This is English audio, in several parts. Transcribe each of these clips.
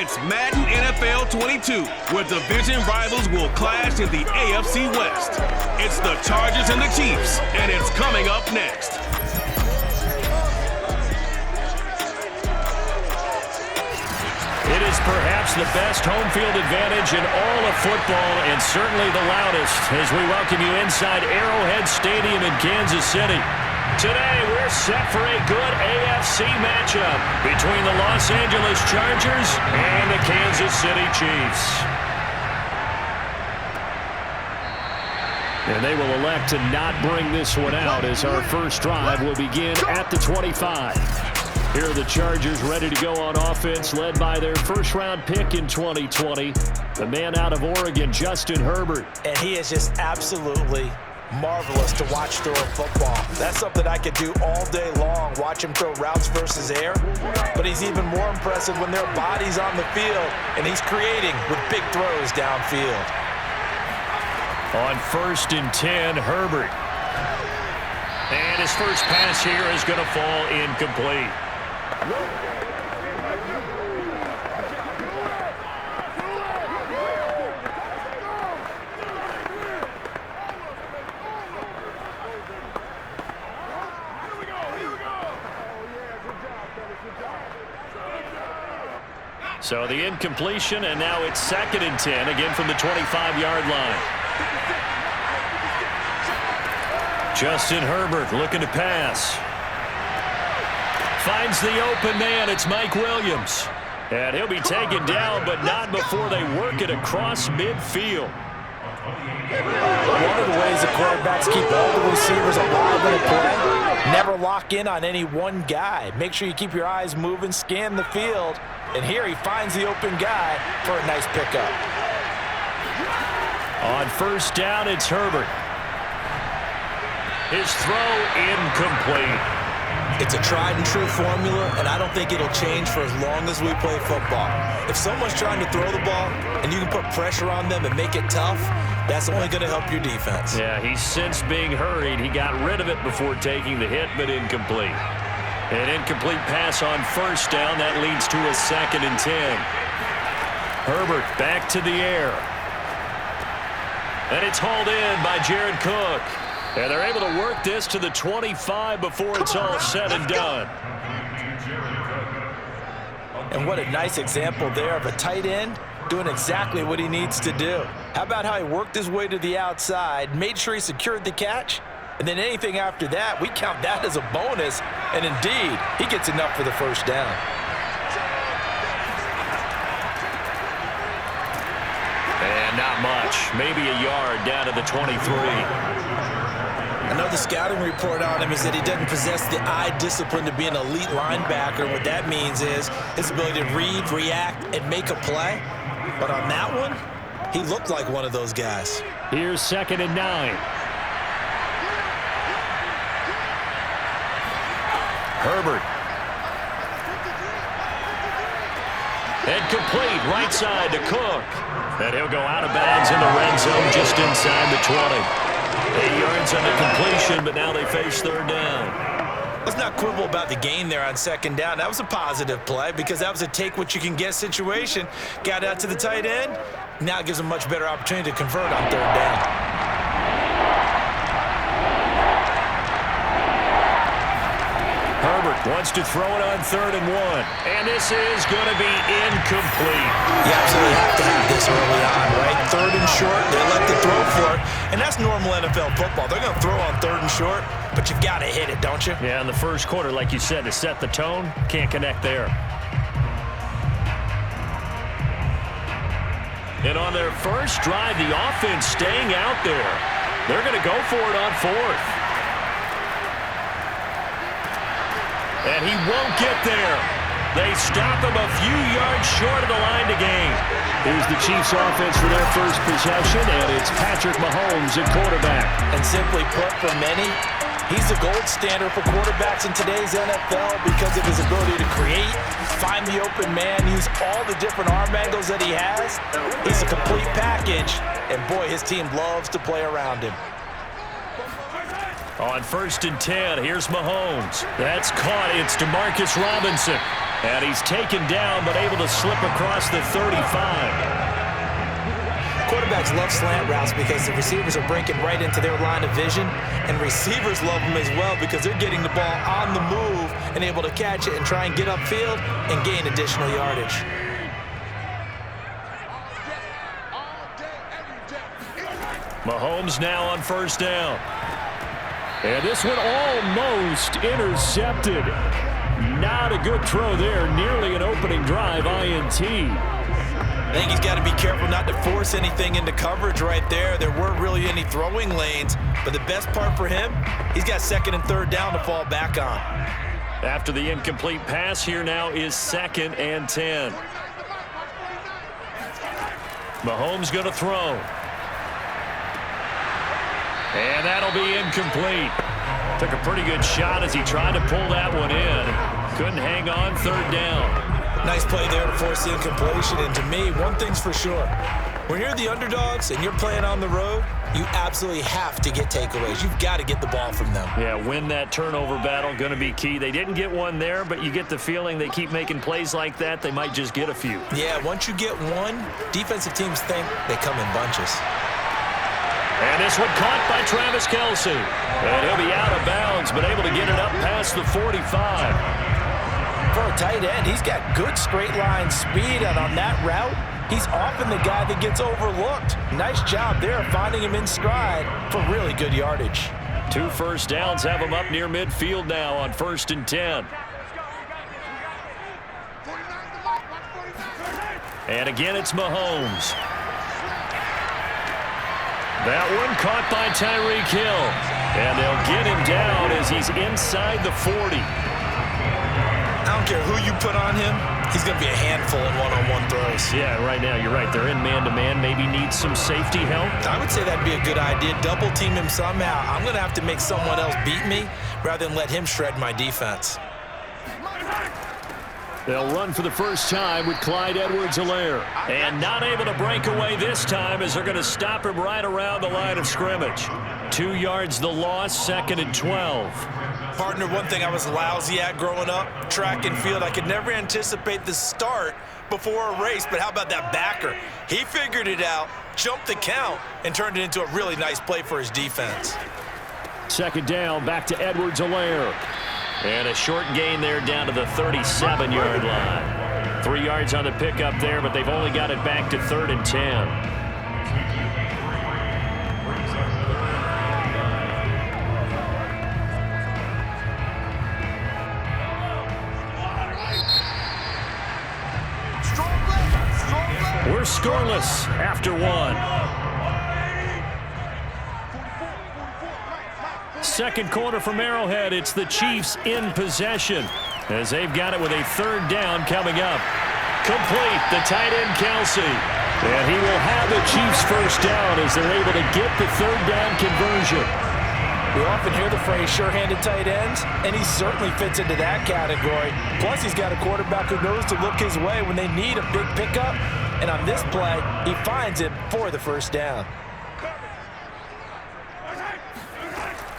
It's Madden NFL 22, where division rivals will clash in the AFC West. It's the Chargers and the Chiefs, and it's coming up next. It is perhaps the best home field advantage in all of football, and certainly the loudest, as we welcome you inside Arrowhead Stadium in Kansas City. Today, we're set for a good AFC matchup between the Los Angeles Chargers and the Kansas City Chiefs. And they will elect to not bring this one out, as our first drive will begin at the 25. Here are the Chargers ready to go on offense, led by their first-round pick in 2020, the man out of Oregon, Justin Herbert. And he is just absolutely marvelous to watch throw football. That's something I could do all day long, watch him throw routes versus air. But he's even more impressive when there are bodies on the field, and he's creating with big throws downfield. On 1st and 10, Herbert. And his first pass here is going to fall incomplete. So the incompletion, and now it's 2nd and 10, again from the 25-yard line. Justin Herbert looking to pass. Finds the open man. It's Mike Williams. And he'll be taken down, but not before they work it across midfield. One of the ways the quarterbacks keep all the receivers alive in a play, never lock in on any one guy. Make sure you keep your eyes moving, scan the field, and here he finds the open guy for a nice pickup. On 1st down, it's Herbert. His throw incomplete. It's a tried-and-true formula, and I don't think it'll change for as long as we play football. If someone's trying to throw the ball and you can put pressure on them and make it tough, that's only going to help your defense. Yeah, he's since being hurried. He got rid of it before taking the hit, but incomplete. An incomplete pass on 1st down. That leads to a 2nd and 10. Herbert back to the air. And it's hauled in by Jared Cook. And they're able to work this to the 25 before it's all said and done. And what a nice example there of a tight end doing exactly what he needs to do. How about how he worked his way to the outside, made sure he secured the catch, and then anything after that, we count that as a bonus. And indeed, he gets enough for the 1st down. And not much. Maybe a yard down to the 23. Another scouting report on him is that he doesn't possess the eye discipline to be an elite linebacker. What that means is his ability to read, react, and make a play. But on that one, he looked like one of those guys. Here's 2nd and 9. Herbert. And complete right side to Cook. And he'll go out of bounds in the red zone just inside the 20. 8 yards on the completion, but now they face 3rd down. Let's not quibble about the gain there on 2nd down. That was a positive play because that was a take-what-you-can-get situation. Got out to the tight end. Now it gives them a much better opportunity to convert on 3rd down. Herbert wants to throw it on 3rd and 1. And this is going to be incomplete. You absolutely have to have this early on, right? 3rd and short, they let the throw for it. And that's normal NFL football. They're going to throw on 3rd and short, but you've got to hit it, don't you? Yeah, in the first quarter, like you said, to set the tone, can't connect there. And on their first drive, the offense staying out there. They're going to go for it on 4th. And he won't get there. They stop him a few yards short of the line to gain. Here's the Chiefs offense for their first possession, and it's Patrick Mahomes at quarterback. And simply put, for many, he's the gold standard for quarterbacks in today's NFL because of his ability to create, find the open man, use all the different arm angles that he has. He's a complete package, and boy, his team loves to play around him. On 1st and 10, here's Mahomes. That's caught. It's DeMarcus Robinson. And he's taken down, but able to slip across the 35. Quarterbacks love slant routes because the receivers are breaking right into their line of vision, and receivers love them as well because they're getting the ball on the move and able to catch it and try and get upfield and gain additional yardage. Mahomes now on first down. And this one almost intercepted. Not a good throw there. Nearly an opening drive INT. I think he's got to be careful not to force anything into coverage right there. There weren't really any throwing lanes, but the best part for him, he's got second and third down to fall back on. After the incomplete pass, here now is 2nd and 10. Mahomes going to throw. And that'll be incomplete. Took a pretty good shot as he tried to pull that one in. Couldn't hang on, third down. Nice play there to force the incompletion. And to me, one thing's for sure. When you're the underdogs and you're playing on the road, you absolutely have to get takeaways. You've got to get the ball from them. Yeah, win that turnover battle, going to be key. They didn't get one there, but you get the feeling they keep making plays like that, they might just get a few. Yeah, once you get one, defensive teams think they come in bunches. And this one caught by Travis Kelce. And he'll be out of bounds, but able to get it up past the 45. For a tight end, he's got good straight line speed, and on that route, he's often the guy that gets overlooked. Nice job there finding him in stride for really good yardage. 2 first downs have him up near midfield now on 1st and 10. And again, it's Mahomes. That one caught by Tyreek Hill. And they'll get him down as he's inside the 40. I don't care who you put on him, he's going to be a handful in one-on-one throws. Yeah, right now, you're right. They're in man-to-man. Maybe need some safety help. I would say that'd be a good idea. Double team him somehow. I'm going to have to make someone else beat me rather than let him shred my defense. They'll run for the first time with Clyde Edwards-Helaire. And not able to break away this time as they're going to stop him right around the line of scrimmage. 2 yards the loss, 2nd and 12. Partner, one thing I was lousy at growing up, track and field. I could never anticipate the start before a race, but how about that backer? He figured it out, jumped the count, and turned it into a really nice play for his defense. 2nd down, back to Edwards-Helaire. And a short gain there down to the 37-yard line. 3 yards on the pickup there, but they've only got it back to 3rd and 10. We're scoreless after 1. Second quarter from Arrowhead. It's the Chiefs in possession as they've got it with a 3rd down coming up. Complete, the tight end Kelce. And he will have the Chiefs first down as they're able to get the 3rd down conversion. We often hear the phrase sure-handed tight ends, and he certainly fits into that category. Plus, he's got a quarterback who knows to look his way when they need a big pickup. And on this play, he finds it for the first down.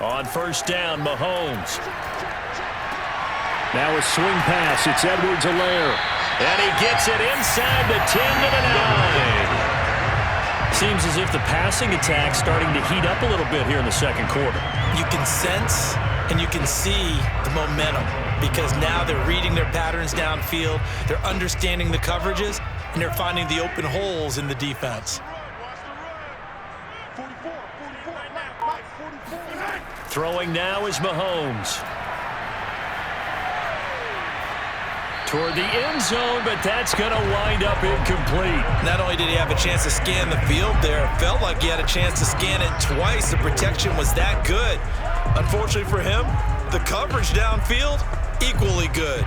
On first down, Mahomes. Now a swing pass. It's Edwards-Helaire. And he gets it inside the 10 to the 9. Seems as if the passing attack's starting to heat up a little bit here in the second quarter. You can sense and you can see the momentum because now they're reading their patterns downfield, they're understanding the coverages, and they're finding the open holes in the defense. Throwing now is Mahomes. Toward the end zone, but that's going to wind up incomplete. Not only did he have a chance to scan the field there, it felt like he had a chance to scan it twice. The protection was that good. Unfortunately for him, the coverage downfield, equally good.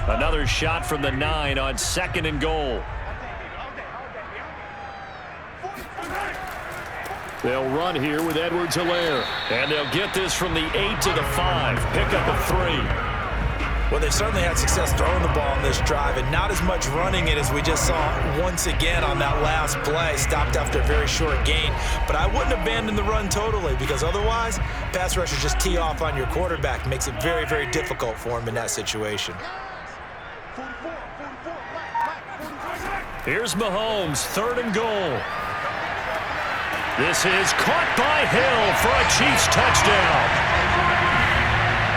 Another shot from the 9 on 2nd and goal. They'll run here with Edwards-Helaire. And they'll get this from the 8 to the 5. Pick up a 3. Well, they've certainly had success throwing the ball on this drive, and not as much running it as we just saw once again on that last play. Stopped after a very short gain. But I wouldn't abandon the run totally, because otherwise, pass rushers just tee off on your quarterback. Makes it very, very difficult for him in that situation. Here's Mahomes, 3rd and goal. This is caught by Hill for a Chiefs touchdown.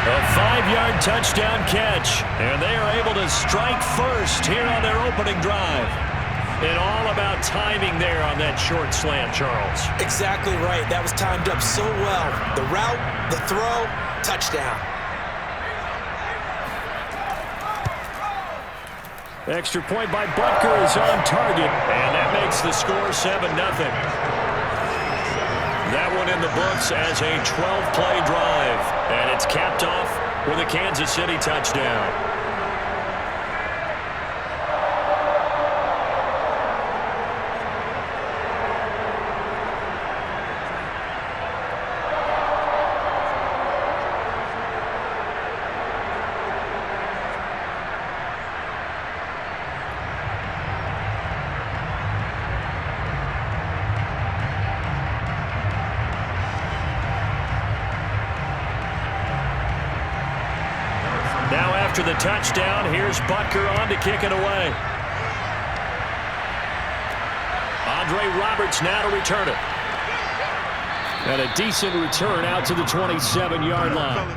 A 5-yard touchdown catch, and they are able to strike first here on their opening drive. And all about timing there on that short slant, Charles. Exactly right. That was timed up so well. The route, the throw, touchdown. Extra point by Butker is on target, and that makes the score 7-0. That one in the books as a 12-play drive, and it's capped off with a Kansas City touchdown. Now after the touchdown, here's Butker on to kick it away. Andre Roberts now to return it. And a decent return out to the 27-yard line.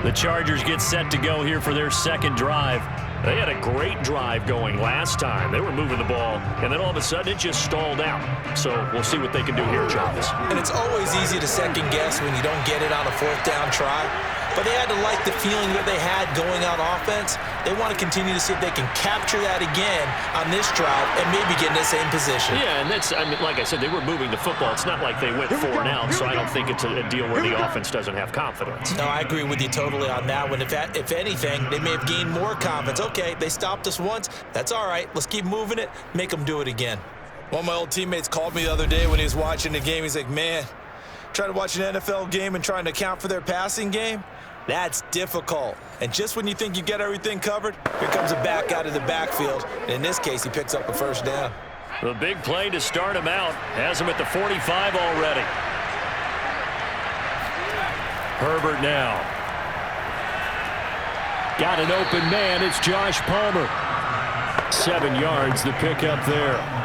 The Chargers get set to go here for their second drive. They had a great drive going last time. They were moving the ball, and then all of a sudden it just stalled out. So we'll see what they can do here, Charles. And it's always easy to second guess when you don't get it on a 4th down try. But they had to like the feeling that they had going on offense. They want to continue to see if they can capture that again on this drive and maybe get in the same position. Yeah, and that's, I mean, like I said, they were moving the football. It's not like they went 4 and out, so I don't think it's a deal where the offense doesn't have confidence. No, I agree with you totally on that one. If anything, they may have gained more confidence. Okay, they stopped us once. That's all right. Let's keep moving it. Make them do it again. One of my old teammates called me the other day when he was watching the game. He's like, man, trying to watch an NFL game and trying to account for their passing game? That's difficult. And just when you think you get everything covered, here comes a back out of the backfield. And in this case, he picks up a 1st down. The big play to start him out has him at the 45 already. Herbert now. Got an open man. It's Josh Palmer. 7 yards, the pickup there.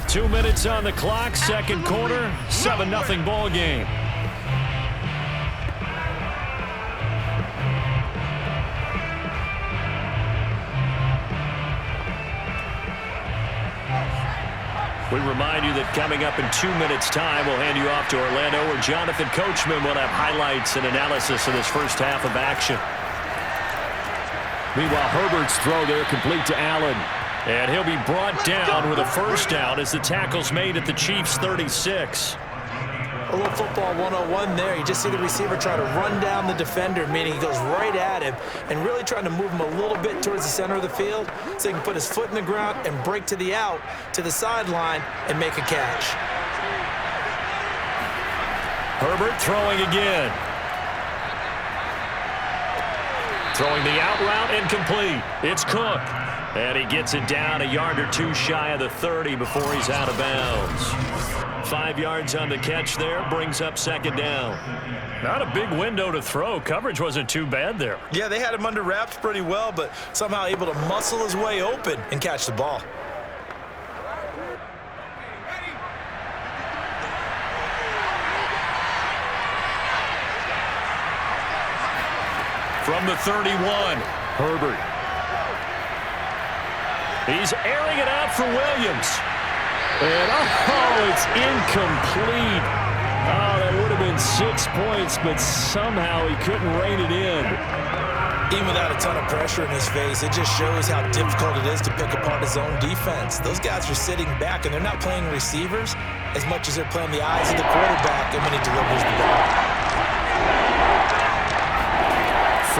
Two minutes on the clock, second quarter, 7-0 ball game. We remind you that coming up in 2 minutes' time, we'll hand you off to Orlando, where Jonathan Coachman will have highlights and analysis of this first half of action. Meanwhile, Herbert's throw there complete to Allen. And he'll be brought down with a 1st down as the tackle's made at the Chiefs' 36. A little football 101 there. You just see the receiver try to run down the defender, meaning he goes right at him and really trying to move him a little bit towards the center of the field so he can put his foot in the ground and break to the out, to the sideline, and make a catch. Herbert throwing again. Throwing the out route incomplete. It's Cook. And he gets it down a yard or two shy of the 30 before he's out of bounds. 5 yards on the catch there, brings up 2nd down. Not a big window to throw. Coverage wasn't too bad there. Yeah, they had him under wraps pretty well, but somehow able to muscle his way open and catch the ball. From the 31, Herbert. He's airing it out for Williams. And, it's incomplete. Oh, that would have been 6 points, but somehow he couldn't rein it in. Even without a ton of pressure in his face, it just shows how difficult it is to pick apart his own defense. Those guys are sitting back, and they're not playing receivers as much as they're playing the eyes of the quarterback and when he delivers the ball.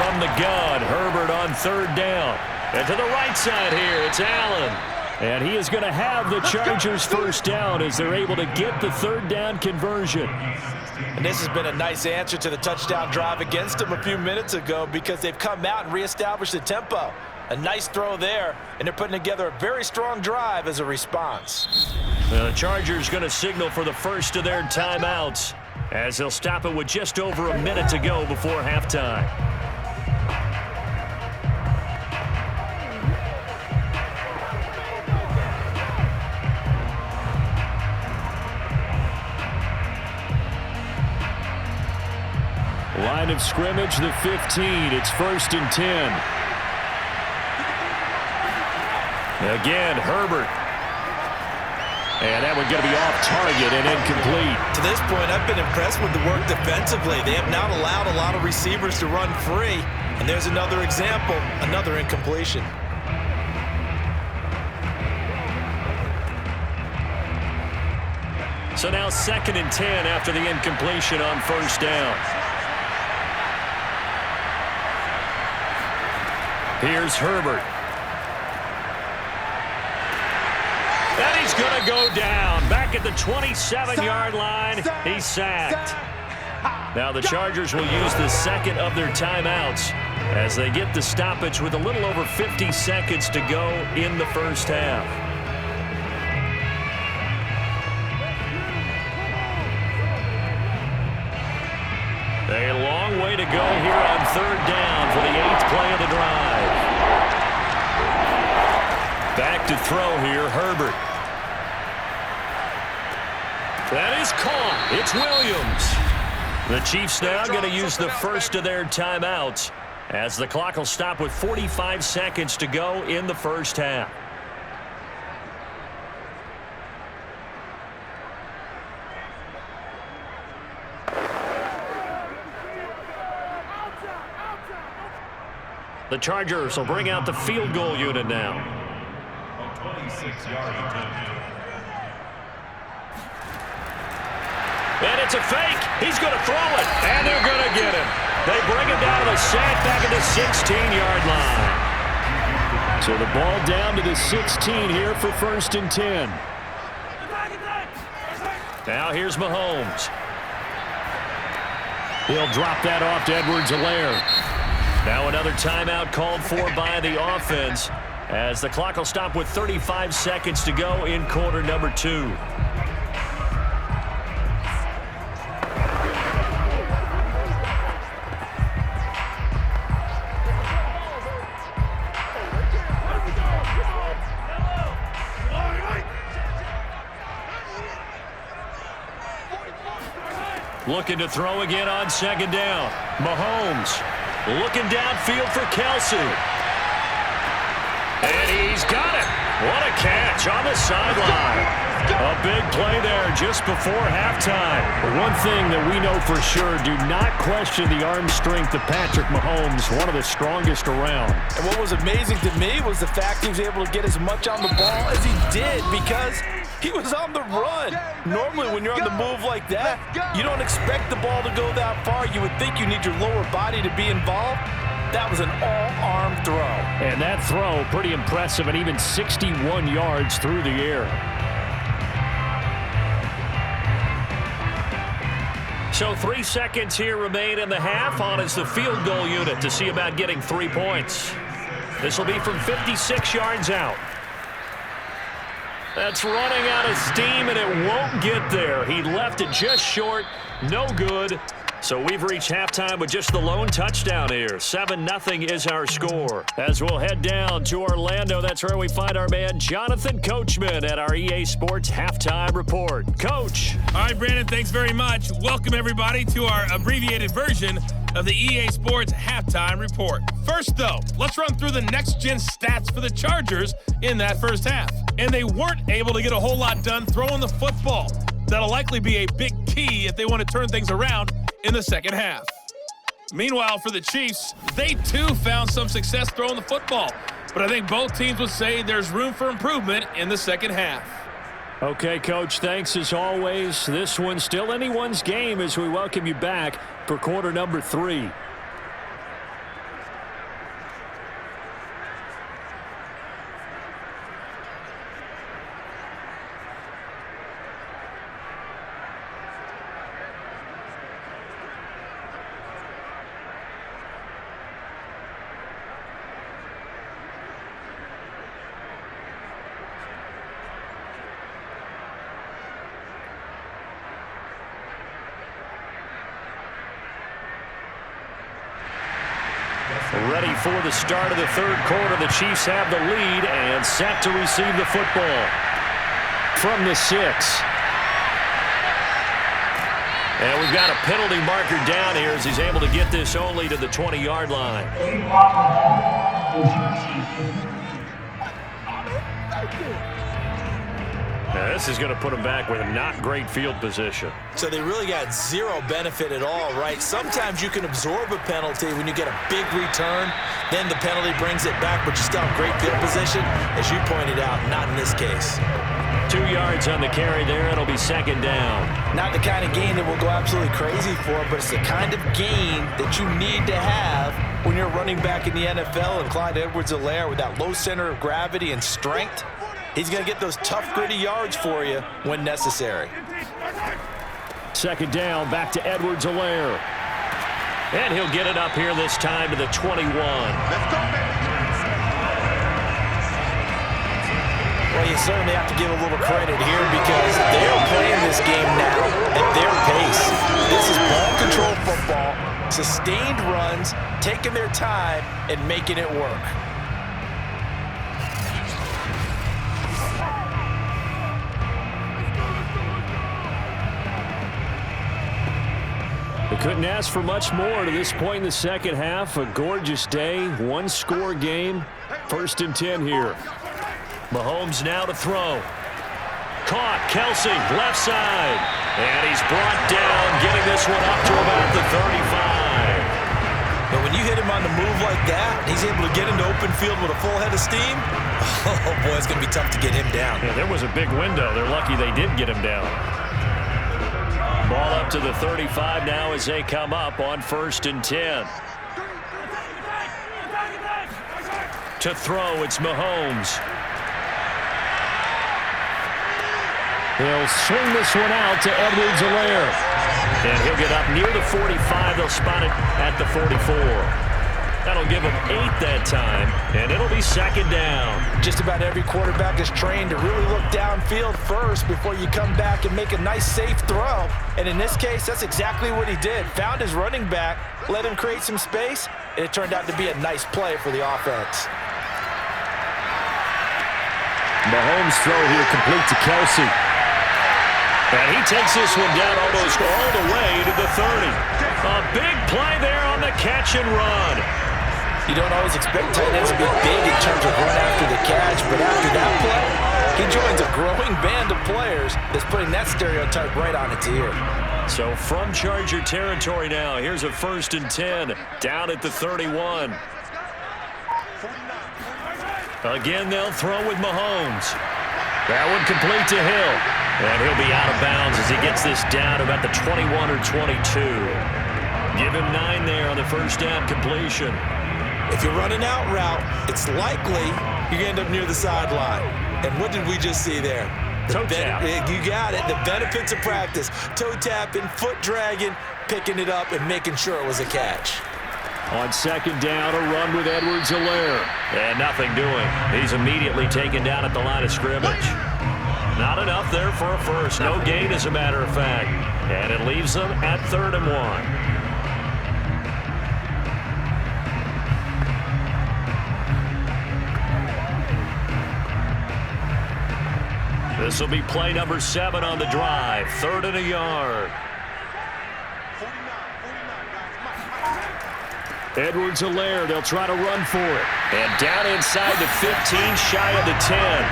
from the gun. Herbert on third down. And to the right side here, it's Allen. And he is going to have the Chargers first down as they're able to get the third down conversion. And this has been a nice answer to the touchdown drive against them a few minutes ago because they've come out and reestablished the tempo. A nice throw there, and they're putting together a very strong drive as a response. The Chargers going to signal for the first of their timeouts as they'll stop it with just over a minute to go before halftime. Line of scrimmage, the 15. It's 1st and 10. Again, Herbert. And that one going to be off target and incomplete. To this point, I've been impressed with the work defensively. They have not allowed a lot of receivers to run free. And there's another example, another incompletion. So now 2nd and 10 after the incompletion on first down. Here's Herbert. And he's going to go down. Back at the 27-yard line, he's sacked. Now the Chargers will use the second of their timeouts as they get the stoppage with a little over 50 seconds to go in the first half. A long way to go here on third down for the 8th play of the drive. Back to throw here, Herbert. That is caught. It's Williams. The Chiefs now going to use the first of their timeouts as the clock will stop with 45 seconds to go in the first half. The Chargers will bring out the field goal unit now. 26-yard attempt. And it's a fake. He's going to throw it. And they're going to get him. They bring him down to the sack back at the 16-yard line. So the ball down to the 16 here for 1st and 10. Now here's Mahomes. He'll drop that off to Edwards-Helaire. Now another timeout called for by the offense as the clock will stop with 35 seconds to go in quarter number 2. Looking to throw again on 2nd down. Mahomes looking downfield for Kelsey. And he's got it. What a catch on the sideline. A big play there just before halftime. One thing that we know for sure, do not question the arm strength of Patrick Mahomes, one of the strongest around. And what was amazing to me was the fact he was able to get as much on the ball as he did because he was on the run. Normally when you're on the move like that, you don't expect the ball to go that far. You would think you need your lower body to be involved. That was an all-arm throw. And that throw, pretty impressive, and even 61 yards through the air. So 3 seconds here remain in the half. On is the field goal unit to see about getting 3 points. This will be from 56 yards out. That's running out of steam, and it won't get there. He left it just short. No good. So we've reached halftime with just the lone touchdown here. 7-0 is our score. As we'll head down to Orlando, that's where we find our man Jonathan Coachman at our EA Sports Halftime Report. Coach. All right, Brandon, thanks very much. Welcome, everybody, to our abbreviated version of the EA Sports Halftime Report. First, though, let's run through the next-gen stats for the Chargers in that first half. And they weren't able to get a whole lot done throwing the football. That'll likely be a big key if they want to turn things around in the second half. Meanwhile, for the Chiefs, they too found some success throwing the football. But I think both teams would say there's room for improvement in the second half. Okay, Coach, thanks as always. This one's still anyone's game as we welcome you back for quarter number 3. Ready for the start of the third quarter. The Chiefs have the lead and set to receive the football. From the 6. And we've got a penalty marker down here as he's able to get this only to the 20-yard line. Now this is going to put him back with a not great field position. So they really got zero benefit at all, right? Sometimes you can absorb a penalty when you get a big return. Then the penalty brings it back, but you still have great field position. As you pointed out, not in this case. 2 yards on the carry there. It'll be second down. Not the kind of gain that we'll go absolutely crazy for, but it's the kind of gain that you need to have when you're running back in the NFL. And Clyde Edwards-Helaire, with that low center of gravity and strength, he's going to get those tough, gritty yards for you when necessary. Second down, back to Edwards-Helaire. And he'll get it up here this time to the 21. Well, you certainly have to give a little credit here because they're playing this game now at their pace. This is ball control football, sustained runs, taking their time and making it work. They couldn't ask for much more to this point in the second half. A gorgeous day, one-score game. 1st and 10 here. Mahomes now to throw. Caught, Kelsey, left side. And he's brought down, getting this one up to about the 35. But when you hit him on the move like that, he's able to get into open field with a full head of steam. Oh, boy, it's going to be tough to get him down. Yeah, there was a big window. They're lucky they did get him down. Ball up to the 35 now as they come up on 1st and 10. To throw, it's Mahomes. He'll swing this one out to Edwards-Helaire. And he'll get up near the 45. They'll spot it at the 44. That'll give him 8 that time, and it'll be second down. Just about every quarterback is trained to really look downfield first before you come back and make a nice, safe throw. And in this case, that's exactly what he did. Found his running back, let him create some space, and it turned out to be a nice play for the offense. Mahomes' throw here complete to Kelsey. And he takes this one down almost all the way to the 30. A big play there on the catch and run. You don't always expect tight ends to be big in terms of run after the catch, but after that play, he joins a growing band of players that's putting that stereotype right on its ear. So from Charger territory now, here's a 1st and 10 down at the 31. Again, they'll throw with Mahomes. That one complete to Hill. And he'll be out of bounds as he gets this down to about the 21 or 22. Give him 9 there on the first down completion. If you're running out route, it's likely you're going to end up near the sideline. And what did we just see there? Toe tap. You got it. The benefits of practice. Toe tapping, foot dragging, picking it up, and making sure it was a catch. On second down, a run with Edwards-Helaire. And nothing doing. He's immediately taken down at the line of scrimmage. Not enough there for a first. No gain, as a matter of fact. And it leaves them at 3rd and 1. This will be play number 7 on the drive. 3rd and a yard. Edwards-Helaire, they'll try to run for it. And down inside the 15, shy of the 10.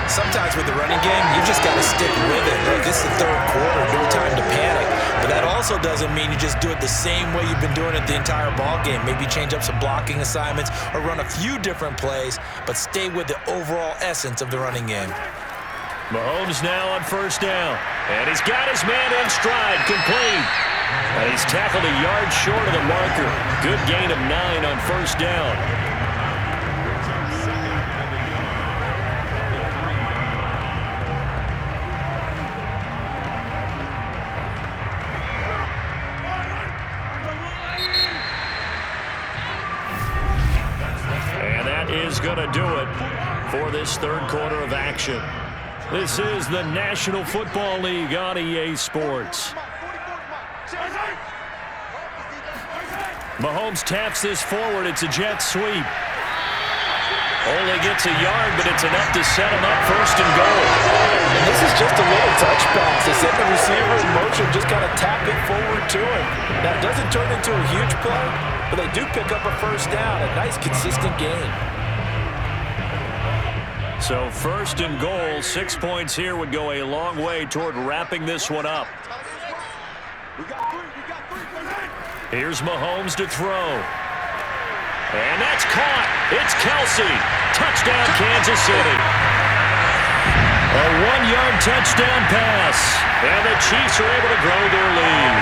Sometimes with the running game, you just got to stick with it. Like, this is the 3rd quarter, no time to panic. But that also doesn't mean you just do it the same way you've been doing it the entire ball game. Maybe change up some blocking assignments or run a few different plays, but stay with the overall essence of the running game. Mahomes now on first down. And he's got his man in stride, complete. And he's tackled a yard short of the marker. Good gain of 9 on first down. And that is going to do it for this 3rd quarter of action. This is the National Football League on EA Sports. Mahomes taps this forward. It's a jet sweep. Only gets a yard, but it's enough to set him up first and goal. And this is just a little touch pass. They set the receiver in motion, just kind of tap it forward to him. Now, it doesn't turn into a huge play, but they do pick up a first down. A nice, consistent gain. So first and goal, 6 points here would go a long way toward wrapping this one up. Here's Mahomes to throw. And that's caught. It's Kelsey. Touchdown, Kansas City. A 1-yard touchdown pass. And the Chiefs are able to grow their lead.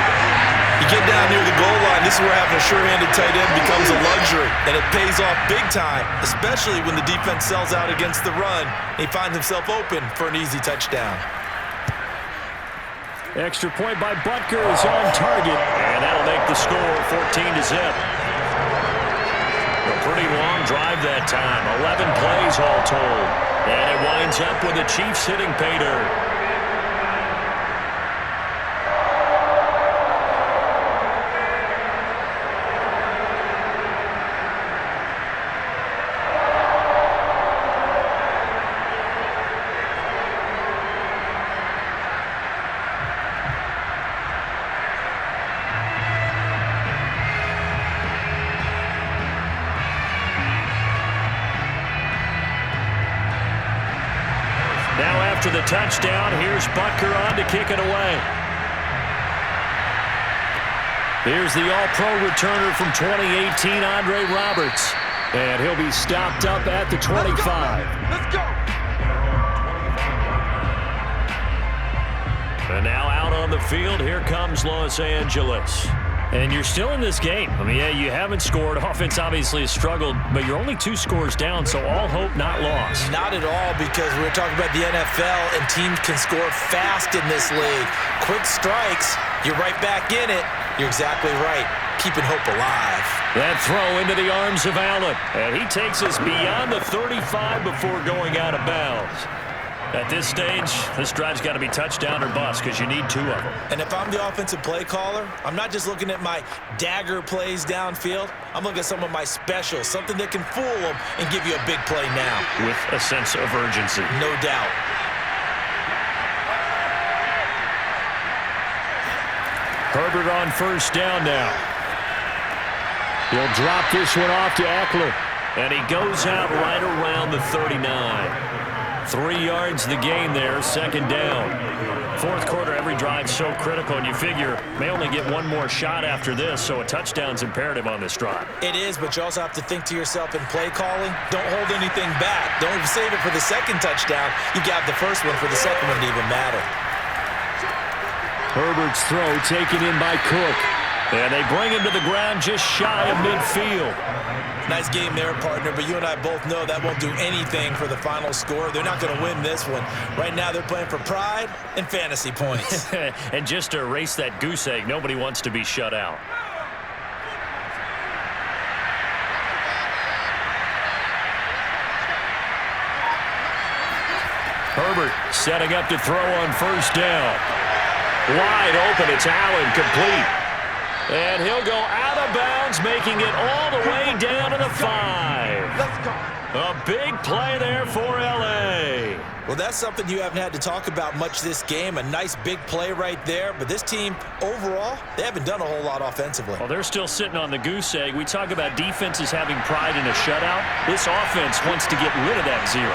You get down near the goal line, this is where having a sure-handed tight end becomes a luxury, and it pays off big time, especially when the defense sells out against the run. He finds himself open for an easy touchdown. Extra point by Butker is on target, and that'll make the score 14-0. A pretty long drive that time, 11 plays all told, and it winds up with the Chiefs hitting pay dirt. Now after the touchdown, here's Butker on to kick it away. Here's the All-Pro returner from 2018, Andre Roberts. And he'll be stopped up at the 25. Let's go. And now out on the field, here comes Los Angeles. And you're still in this game. I mean, yeah, you haven't scored. Offense obviously has struggled, but you're only 2 scores down, so all hope not lost. Not at all, because we're talking about the NFL, and teams can score fast in this league. Quick strikes, you're right back in it. You're exactly right. Keeping hope alive. That throw into the arms of Allen. And he takes us beyond the 35 before going out of bounds. At this stage, this drive's got to be touchdown or bust because you need 2 of them. And if I'm the offensive play caller, I'm not just looking at my dagger plays downfield. I'm looking at some of my specials, something that can fool them and give you a big play now. With a sense of urgency. No doubt. Herbert on first down now. He'll drop this one off to Eckler. And he goes out right around the 39. 3 yards the gain there, second down. Fourth quarter, every drive so critical, and you figure may only get 1 more shot after this, so a touchdown's imperative on this drive. It is, but you also have to think to yourself in play calling, don't hold anything back. Don't save it for the second touchdown. You got the first one for the second one to even matter. Herbert's throw taken in by Cook. And they bring him to the ground just shy of midfield. Nice game there, partner, but you and I both know that won't do anything for the final score. They're not going to win this one. Right now, they're playing for pride and fantasy points. And just to erase that goose egg, nobody wants to be shut out. Herbert setting up to throw on first down. Wide open, it's Allen, complete. And he'll go out of bounds, making it all the way down to the 5. Let's go. A big play there for L.A. Well, that's something you haven't had to talk about much this game. A nice big play right there. But this team, overall, they haven't done a whole lot offensively. Well, they're still sitting on the goose egg. We talk about defenses having pride in a shutout. This offense wants to get rid of that 0.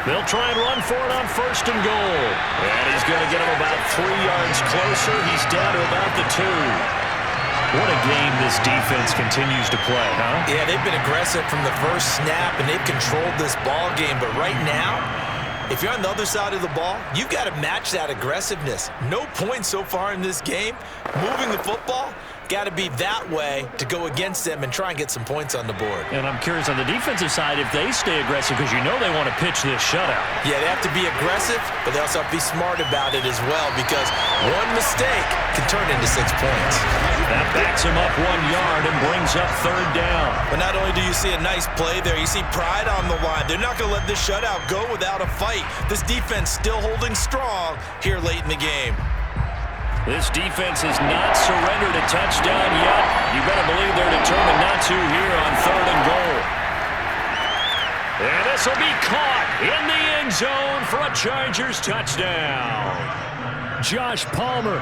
They'll try and run for it on first and goal. And he's going to get him about 3 yards closer. He's down to about the 2. What a game this defense continues to play, huh? Yeah, they've been aggressive from the first snap, and they've controlled this ball game. But right now, if you're on the other side of the ball, you've got to match that aggressiveness. No points so far in this game. Moving the football, got to be that way to go against them and try and get some points on the board. And I'm curious on the defensive side if they stay aggressive, because you know they want to pitch this shutout. Yeah, they have to be aggressive, but they also have to be smart about it as well, because one mistake can turn into 6 points. That backs him up 1 yard and brings up third down. But not only do you see a nice play there, you see pride on the line. They're not going to let this shutout go without a fight. This defense still holding strong here late in the game. This defense has not surrendered a touchdown yet. You better believe they're determined not to here on 3rd and goal. And this will be caught in the end zone for a Chargers touchdown. Josh Palmer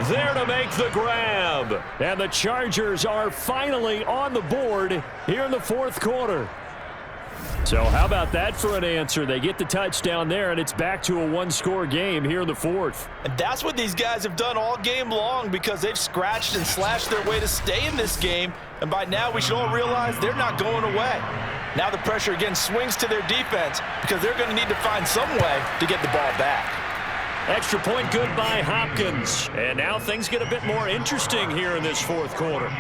there to make the grab. And the Chargers are finally on the board here in the 4th quarter. So how about that for an answer? They get the touchdown there, and it's back to a one-score game here in the 4th. And that's what these guys have done all game long because they've scratched and slashed their way to stay in this game. And by now, we should all realize they're not going away. Now the pressure again swings to their defense because they're going to need to find some way to get the ball back. Extra point good by Hopkins. And now things get a bit more interesting here in this 4th quarter.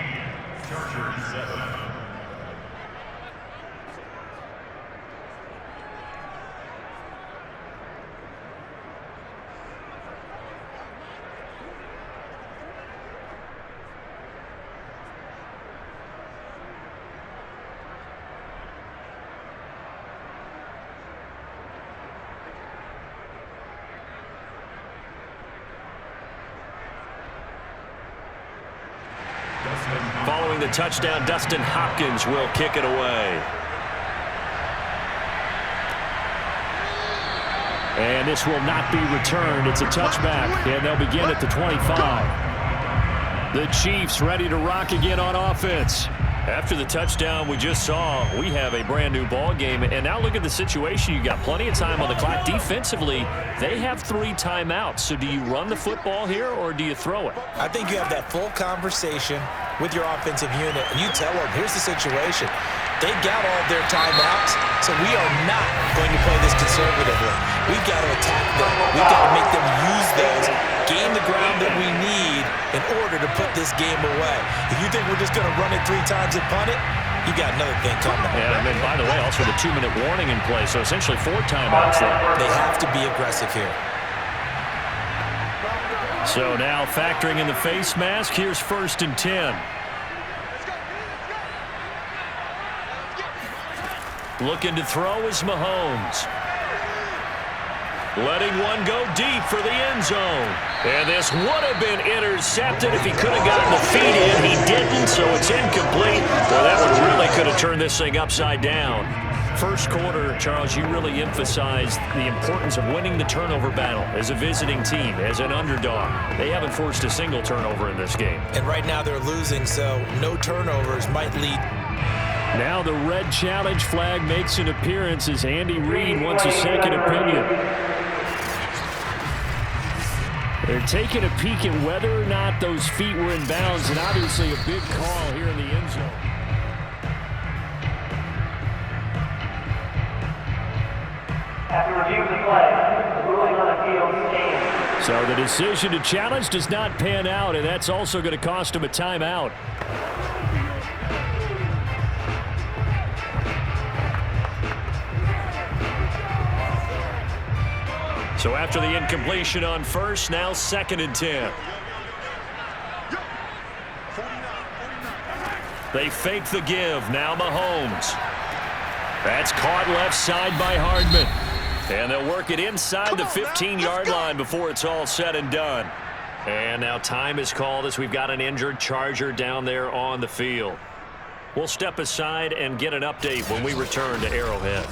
Following the touchdown, Dustin Hopkins will kick it away. And this will not be returned. It's a touchback, and they'll begin at the 25. The Chiefs ready to rock again on offense. After the touchdown we just saw, we have a brand new ball game. And now look at the situation. You got plenty of time on the clock. Defensively, they have 3 timeouts. So do you run the football here or do you throw it? I think you have that full conversation with your offensive unit, and you tell them, here's the situation. They got all of their timeouts, so we are not going to play this conservatively. We've got to attack them. We've got to make them use those, gain the ground that we need in order to put this game away. If you think we're just going to run it 3 times and punt it, you got another thing coming. And then, by the way, also the 2-minute warning in play, so essentially 4 timeouts there. They have to be aggressive here. So now factoring in the face mask, here's 1st and 10. Looking to throw is Mahomes. Letting one go deep for the end zone. And this would have been intercepted if he could have gotten the feet in. He didn't, so it's incomplete. Well, that one really could have turned this thing upside down. First quarter, Charles, you really emphasized the importance of winning the turnover battle as a visiting team, as an underdog. They haven't forced a single turnover in this game. And right now they're losing, so no turnovers might lead. Now the red challenge flag makes an appearance as Andy Reid wants a second opinion. They're taking a peek at whether or not those feet were in bounds, and obviously a big call here in the end zone. After reviewing the play, the ruling on the field stands. So the decision to challenge does not pan out, and that's also going to cost him a timeout. So after the incompletion on first, now 2nd and 10. They fake the give. Now Mahomes. That's caught left side by Hardman. And they'll work it inside the 15-yard line before it's all said and done. And now time is called as we've got an injured Charger down there on the field. We'll step aside and get an update when we return to Arrowhead.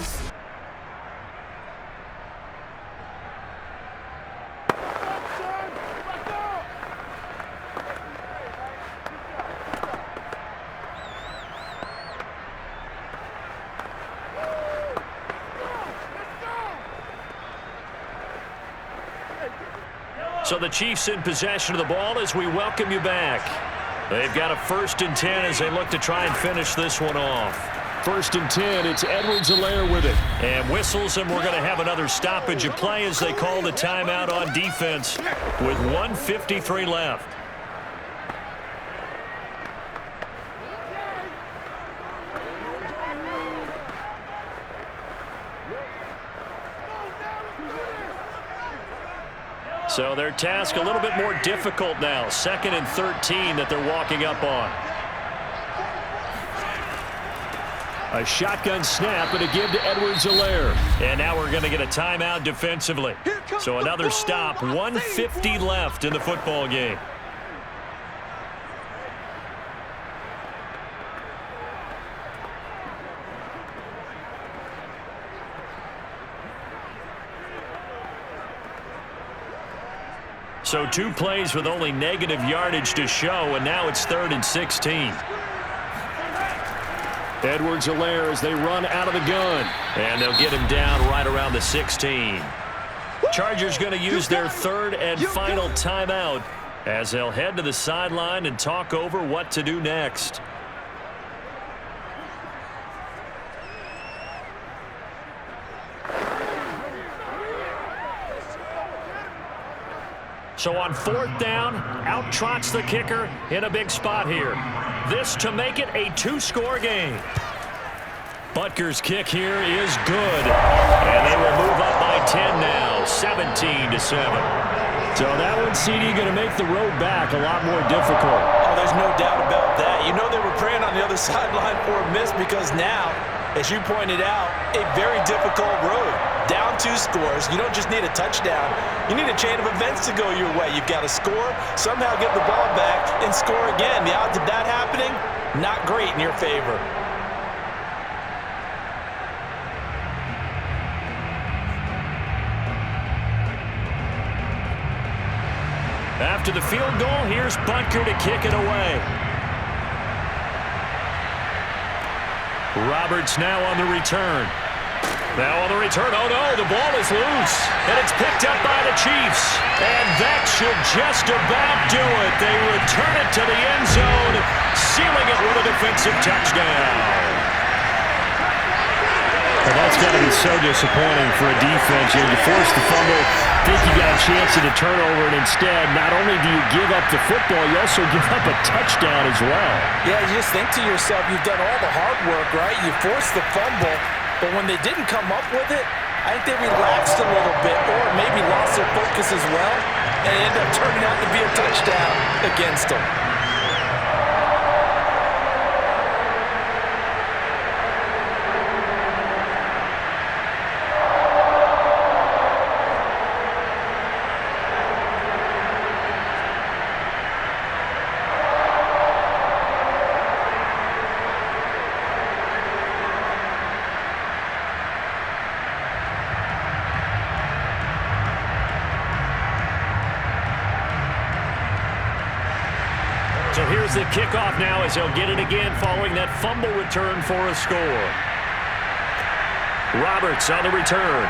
So the Chiefs in possession of the ball as we welcome you back. They've got a 1st and 10 as they look to try and finish this one off. 1st and 10, it's Edwards-Helaire with it. And whistles, and we're going to have another stoppage of play as they call the timeout on defense with 1:53 left. So their task a little bit more difficult now. 2nd and 13 that they're walking up on. A shotgun snap and a give to Edwards-Helaire. And now we're going to get a timeout defensively. So another stop, 1:50 left in the football game. So 2 plays with only negative yardage to show, and now it's 3rd and 16. Edwards-Helaire as they run out of the gun. And they'll get him down right around the 16. Chargers going to use their 3rd and final timeout as they'll head to the sideline and talk over what to do next. So on 4th down, out trots the kicker in a big spot here. This to make it a 2-score game. Butker's kick here is good. And they will move up by 10 now, 17-7. So that one, CD, going to make the road back a lot more difficult. Oh, there's no doubt about that. You know they were praying on the other sideline for a miss because now, as you pointed out, a very difficult road. Down 2 scores. You don't just need a touchdown. You need a chain of events to go your way. You've got to score, somehow get the ball back, and score again. The odds of that happening, not great in your favor. After the field goal, here's Butker to kick it away. Roberts now on the return. Now on the return, oh no, the ball is loose. And it's picked up by the Chiefs. And that should just about do it. They return it to the end zone, sealing it with a defensive touchdown. Well, that's got to be so disappointing for a defense. You force the fumble, think you got a chance at a turnover, and instead, not only do you give up the football, you also give up a touchdown as well. Yeah, you just think to yourself, you've done all the hard work, right? You forced the fumble, but when they didn't come up with it, I think they relaxed a little bit or maybe lost their focus as well, and it ended up turning out to be a touchdown against them. So here's the kickoff now as he'll get it again following that fumble return for a score. Roberts on the return.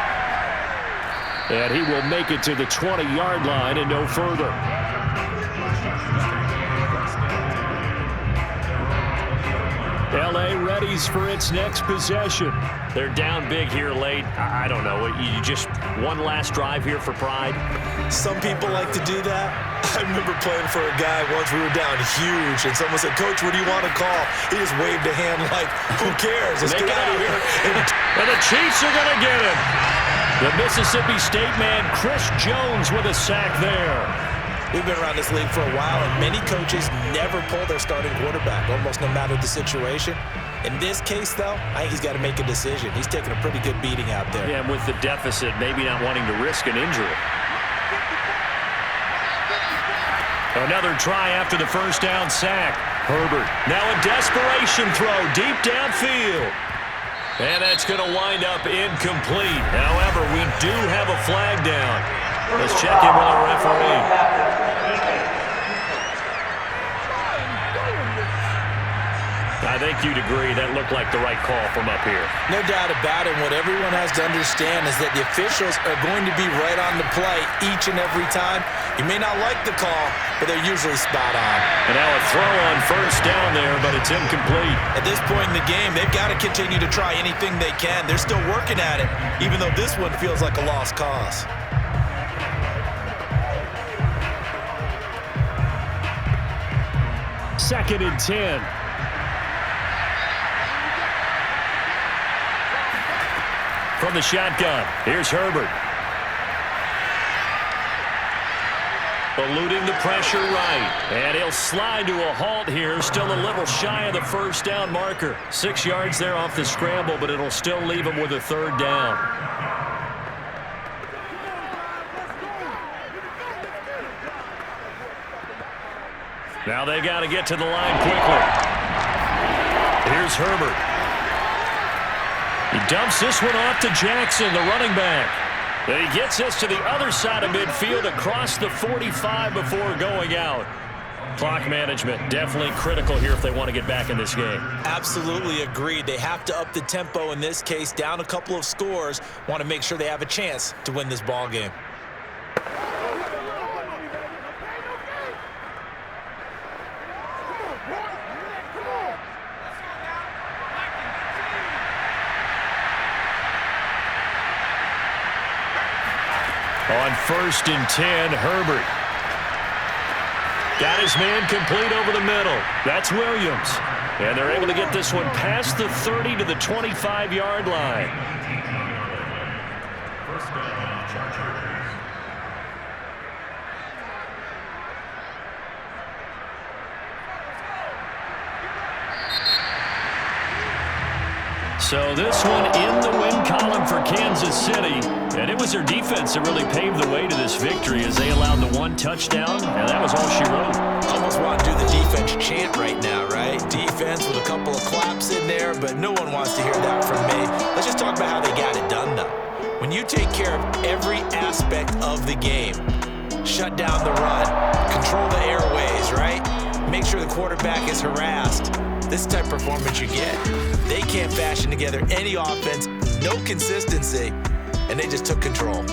And he will make it to the 20-yard line and no further. L.A. readies for its next possession. They're down big here late. I don't know. You just one last drive here for pride? Some people like to do that. I remember playing for a guy once. We were down huge, and someone said, "Coach, what do you want to call?" He just waved a hand like, "Who cares? Let's get out of here." And the Chiefs are going to get him. The Mississippi State man, Chris Jones, with a sack there. We've been around this league for a while, and many coaches never pull their starting quarterback, almost no matter the situation. In this case, though, I think he's got to make a decision. He's taking a pretty good beating out there. Yeah, and with the deficit, maybe not wanting to risk an injury. Another try after the first down sack. Herbert, now a desperation throw deep downfield. And that's going to wind up incomplete. However, we do have a flag down. Let's check in with our referee. I think you'd agree that looked like the right call from up here. No doubt about it. What everyone has to understand is that the officials are going to be right on the play each and every time. You may not like the call, but they're usually spot on. And now a throw on first down there, but it's incomplete. At this point in the game, they've got to continue to try anything they can. They're still working at it, even though this one feels like a lost cause. Second and 10. From the shotgun, here's Herbert. Eluding the pressure right. And he'll slide to a halt here. Still a little shy of the first down marker. 6 yards there off the scramble, but it'll still leave him with a third down. Now they got to get to the line quickly. Here's Herbert. He dumps this one off to Jackson, the running back. Then he gets us to the other side of midfield across the 45 before going out. Clock management definitely critical here if they want to get back in this game. Absolutely agreed. They have to up the tempo in this case, down a couple of scores. Want to make sure they have a chance to win this ball game. On 1st and 10, Herbert. Got his man complete over the middle. That's Williams. And they're able to get this one past the 30 to the 25-yard line. So this one in the win column for Kansas City. And it was their defense that really paved the way to this victory as they allowed the 1 touchdown, and that was all she wrote. Almost want to do the defense chant right now, right? Defense with a couple of claps in there, but no one wants to hear that from me. Let's just talk about how they got it done, though. When you take care of every aspect of the game, shut down the run, control the airways, right? Make sure the quarterback is harassed. This type of performance you get. They can't fashion together any offense, no consistency, and they just took control.